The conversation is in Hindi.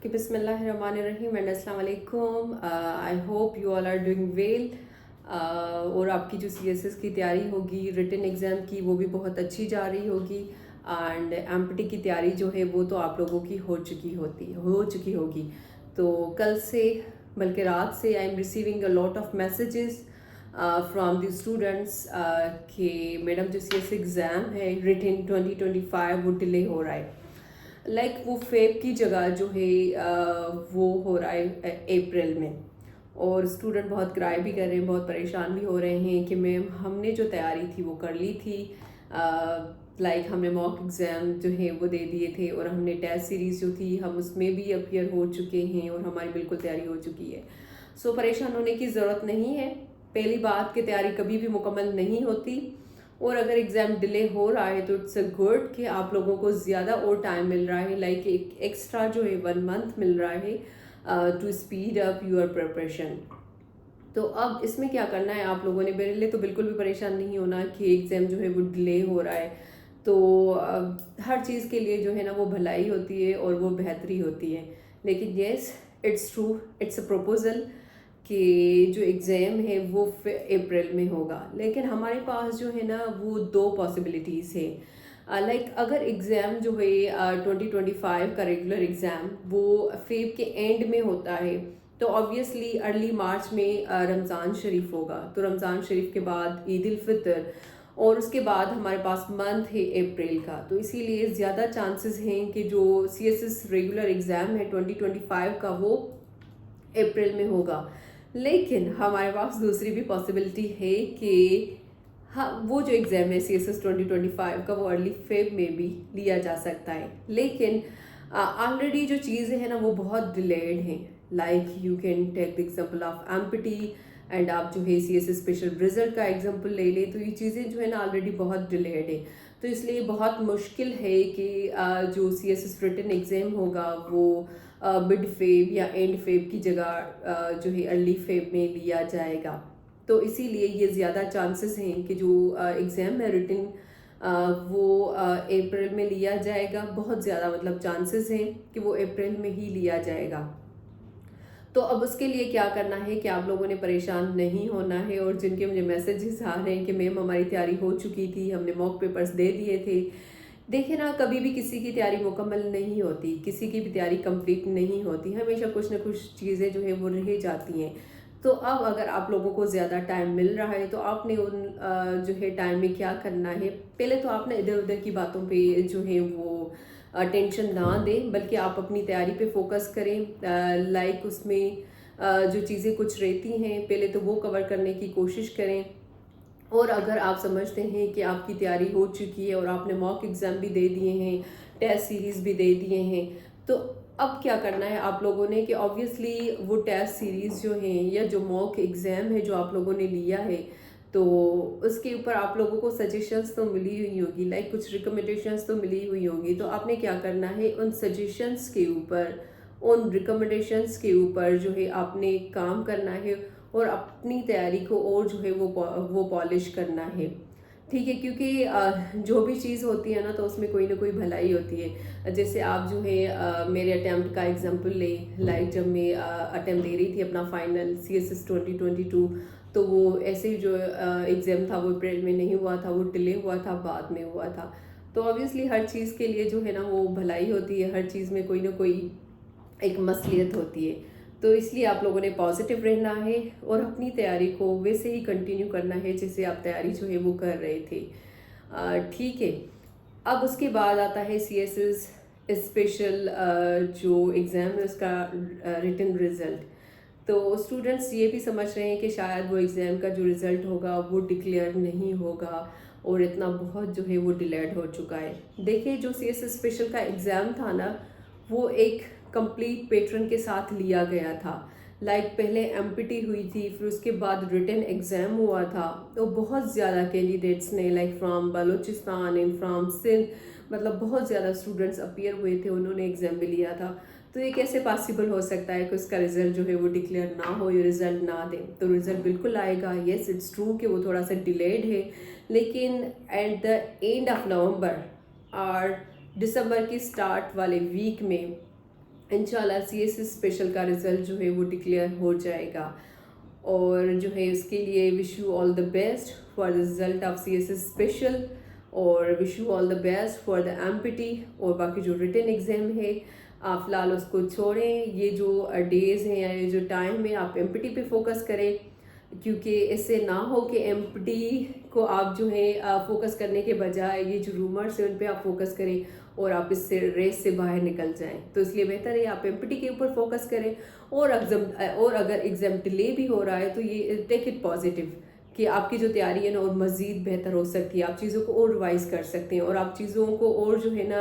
कि बिस्मिल्लाहिर्रहमानिर्रहीम एंड अस्सलाम वालेकुम। I hope you all are doing well. और आपकी जो सीएसएस की तैयारी होगी रिटन एग्ज़ाम की, वो भी बहुत अच्छी जा रही होगी। एंड एमपीटी की तैयारी जो है वो तो आप लोगों की हो चुकी होगी। तो कल से बल्कि रात से I am receiving a lot of messages from the students कि मैडम जो सीएस एग्ज़ाम है रिटन 2025 वो डिले हो रहा है। वो फेब की जगह जो है वो हो रहा है अप्रैल में। और स्टूडेंट बहुत क्राई भी कर रहे हैं, बहुत परेशान भी हो रहे हैं कि मैम हमने जो तैयारी थी वो कर ली थी। हमने मॉक एग्ज़ाम जो है वो दे दिए थे और हमने टेस्ट सीरीज़ जो थी हम उसमें भी अपीयर हो चुके हैं और हमारी बिल्कुल तैयारी हो चुकी है। सो परेशान होने की ज़रूरत नहीं है। पहली बात कि तैयारी कभी भी मुकम्मल नहीं होती, और अगर एग्ज़ाम डिले हो रहा है तो इट्स अ गुड कि आप लोगों को ज़्यादा और टाइम मिल रहा है, एक एक्स्ट्रा जो है 1 मंथ मिल रहा है to speed up your preparation. तो अब इसमें क्या करना है आप लोगों ने, मेरे लिए तो बिल्कुल भी परेशान नहीं होना कि एग्ज़ाम जो है वो डिले हो रहा है। तो हर चीज़ के लिए जो है ना वो भलाई होती है और वो बेहतरी होती है। लेकिन yes, it's true, it's a proposal कि जो एग्ज़ाम है वो अप्रैल में होगा। लेकिन हमारे पास जो है ना वो दो पॉसिबिलिटीज़ है। अगर एग्ज़ाम जो है 2025 का रेगुलर एग्ज़ाम वो फेब के एंड में होता है, तो ऑब्वियसली अर्ली मार्च में रमज़ान शरीफ होगा। तो रमज़ान शरीफ के बाद ईद उल फितर और उसके बाद हमारे पास मंथ है अप्रैल का। तो इसीलिए ज़्यादा चांसेस हैं कि जो सीएसएस रेगुलर एग्ज़ाम है 2025 का वो अप्रैल में होगा। लेकिन हमारे पास दूसरी भी पॉसिबिलिटी है कि हाँ, वो जो एग्ज़ाम है सीएसएस 2025 का वो अर्ली फेब में भी लिया जा सकता है। लेकिन ऑलरेडी जो चीज़ें हैं ना वो बहुत डिलेड हैं। You can take the example of MPT and आप जो है सीएसएस स्पेशल रिजल्ट का एग्जांपल ले लें, तो ये चीज़ें जो है ना ऑलरेडी बहुत डिलेड है। तो इसलिए बहुत मुश्किल है कि जो सीएसएस रिटन एग्ज़ाम होगा वो मिड फेब या एंड फेब की जगह जो है अर्ली फेब में लिया जाएगा। तो इसीलिए ये ज़्यादा चांसेस हैं कि जो एग्ज़ाम है रिटन वो अप्रैल में लिया जाएगा। बहुत ज़्यादा मतलब चांसेस हैं कि वो अप्रैल में ही लिया जाएगा। तो अब उसके लिए क्या करना है कि आप लोगों ने परेशान नहीं होना है। और जिनके मुझे मैसेजेस आ रहे हैं कि मैम हमारी तैयारी हो चुकी थी, हमने मॉक पेपर्स दे दिए थे। देखिए ना, कभी भी किसी की तैयारी मुकम्मल नहीं होती, किसी की भी तैयारी कंप्लीट नहीं होती, हमेशा कुछ ना कुछ चीज़ें जो है वो रह जाती हैं। तो अब अगर आप लोगों को ज़्यादा टाइम मिल रहा है तो आपने उन जो है टाइम में क्या करना है, पहले तो आप ना इधर उधर की बातों पे जो है वो टेंशन ना दें, बल्कि आप अपनी तैयारी पे फोकस करें। उसमें जो चीज़ें कुछ रहती हैं पहले तो वो कवर करने की कोशिश करें। और अगर आप समझते हैं कि आपकी तैयारी हो चुकी है और आपने मॉक एग्ज़ाम भी दे दिए हैं, टेस्ट सीरीज़ भी दे दिए हैं, तो अब क्या करना है आप लोगों ने कि ऑब्वियसली वो टेस्ट सीरीज़ जो हैं या जो मॉक एग्ज़ाम है जो आप लोगों ने लिया है, तो उसके ऊपर आप लोगों को सजेशंस तो मिली हुई होगी, कुछ रिकमेंडेशंस तो मिली हुई होंगी। तो आपने क्या करना है, उन सजेशंस के ऊपर, उन रिकमेंडेशंस के ऊपर जो है आपने काम करना है और अपनी तैयारी को और जो है वो पॉलिश करना है। ठीक है, क्योंकि जो भी चीज़ होती है ना तो उसमें कोई ना कोई भलाई होती है। जैसे आप जो है मेरे अटैम्प्ट का एग्जांपल ले, जब मैं अटैम्प्ट दे रही थी अपना फाइनल सीएसएस 2022, तो वो ऐसे ही जो एग्ज़ाम था वो अप्रैल में नहीं हुआ था, वो डिले हुआ था, बाद में हुआ था। तो ऑब्वियसली हर चीज़ के लिए जो है ना वो भलाई होती है, हर चीज़ में कोई ना कोई एक मसलियत होती है। तो इसलिए आप लोगों ने पॉजिटिव रहना है और अपनी तैयारी को वैसे ही कंटिन्यू करना है जैसे आप तैयारी जो है वो कर रहे थे। ठीक है। अब उसके बाद आता है सीएसएस स्पेशल जो एग्ज़ाम है उसका रिटन रिज़ल्ट। तो स्टूडेंट्स ये भी समझ रहे हैं कि शायद वो एग्ज़ाम का जो रिज़ल्ट होगा वो डिक्लेयर नहीं होगा और इतना बहुत जो है वो डिलेड हो चुका है। देखिए, जो सीएसएस स्पेशल का एग्ज़ाम था ना वो एक कंप्लीट पैटर्न के साथ लिया गया था। पहले एमपीटी हुई थी, फिर उसके बाद रिटन एग्ज़ाम हुआ था। तो बहुत ज़्यादा कैंडिडेट्स ने from Balochistan and from Sindh, मतलब बहुत ज़्यादा स्टूडेंट्स अपीयर हुए थे, उन्होंने एग्ज़ाम भी लिया था। तो ये कैसे पॉसिबल हो सकता है कि उसका रिज़ल्ट जो है वो डिक्लेयर ना हो या रिज़ल्ट ना दें? तो रिज़ल्ट बिल्कुल आएगा। येस, इट्स ट्रू कि वो थोड़ा सा डिलेड है, लेकिन at the end of November और दिसंबर की स्टार्ट वाले वीक में इंशाल्लाह सीएसएस स्पेशल का रिज़ल्ट जो है वो डिक्लेयर हो जाएगा। और जो है उसके लिए wish you all the best for the result of CSS special, और wish you all the best for the MPT. और बाकी जो रिटन एग्ज़ाम है आप फ़िलहाल उसको छोड़ें, ये जो डेज़ हैं या ये जो टाइम है आप एमपीटी पे फोकस करें, क्योंकि इससे ना हो कि एम्प्टी को आप जो है फोकस करने के बजाय ये जो रूमर्स हैं उन पे आप फोकस करें और आप इससे रेस से बाहर निकल जाएं। तो इसलिए बेहतर है आप एम्प्टी के ऊपर फोकस करें। और अगर एग्ज़ाम डिले भी हो रहा है तो ये टेक इट पॉजिटिव कि आपकी जो तैयारी है ना और मज़ीद बेहतर हो सकती है, आप चीज़ों को और रिवाइज कर सकते हैं और आप चीज़ों को और जो है ना